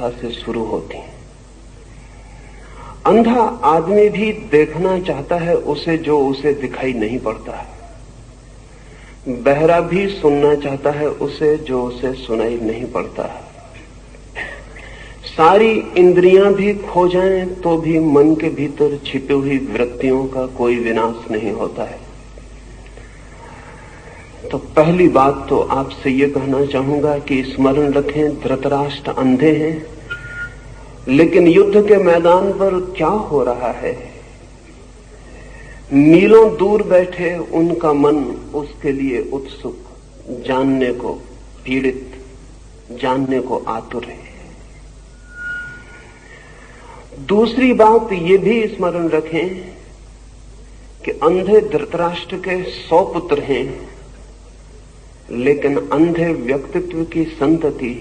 अवस्था से शुरू होती हैं। अंधा आदमी भी देखना चाहता है उसे जो उसे दिखाई नहीं पड़ता है। बहरा भी सुनना चाहता है उसे जो उसे सुनाई नहीं पड़ता है। सारी इंद्रियां भी खो जाएं तो भी मन के भीतर छिपी हुई वृत्तियों का कोई विनाश नहीं होता है। तो पहली बात तो आपसे ये कहना चाहूंगा कि स्मरण रखें, धृतराष्ट्र अंधे हैं, लेकिन युद्ध के मैदान पर क्या हो रहा है, मीलों दूर बैठे उनका मन उसके लिए उत्सुक, जानने को पीड़ित, जानने को आतुर है। दूसरी बात ये भी स्मरण रखें कि अंधे धृतराष्ट्र के 100 पुत्र हैं, लेकिन अंधे व्यक्तित्व की संतति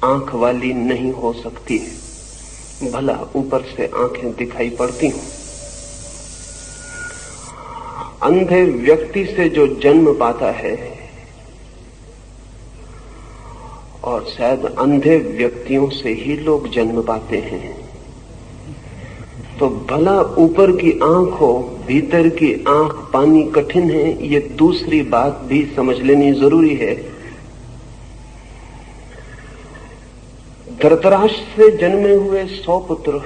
आंख वाली नहीं हो सकती है, भला ऊपर से आंखें दिखाई पड़ती हों। अंधे व्यक्ति से जो जन्म पाता है, और शायद अंधे व्यक्तियों से ही लोग जन्म पाते हैं, तो भला ऊपर की आंख हो, भीतर की आंख पानी कठिन है, ये दूसरी बात भी समझ लेनी जरूरी है। धृतराष्ट्र से जन्मे हुए 100 पुत्र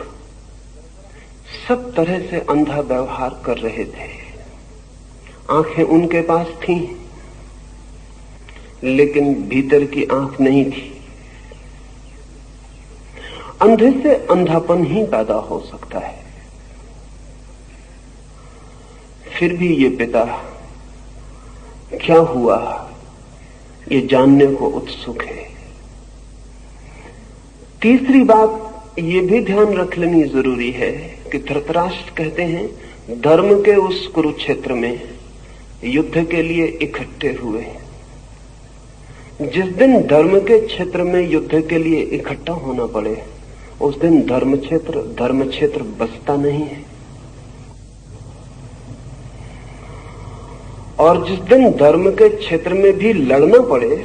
सब तरह से अंधा व्यवहार कर रहे थे। आंखें उनके पास थीं, लेकिन भीतर की आंख नहीं थी। अंधे से अंधापन ही पैदा हो सकता है। फिर भी ये पिता क्या हुआ ये जानने को उत्सुक है। तीसरी बात ये भी ध्यान रख लेनी जरूरी है कि धृतराष्ट्र कहते हैं धर्म के उस कुरुक्षेत्र में युद्ध के लिए इकट्ठे हुए। जिस दिन धर्म के क्षेत्र में युद्ध के लिए इकट्ठा होना पड़े, उस दिन धर्म क्षेत्र बचता नहीं है। और जिस दिन धर्म के क्षेत्र में भी लड़ना पड़े,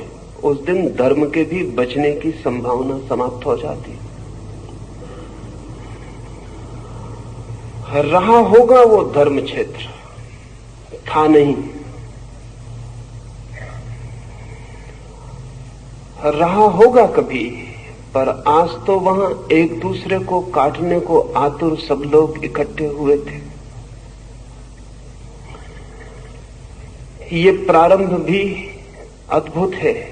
उस दिन धर्म के भी बचने की संभावना समाप्त हो जाती। रहा होगा वो धर्म क्षेत्र, था नहीं। रहा होगा कभी, पर आज तो वहां एक दूसरे को काटने को आतुर सब लोग इकट्ठे हुए थे। ये प्रारंभ भी अद्भुत है।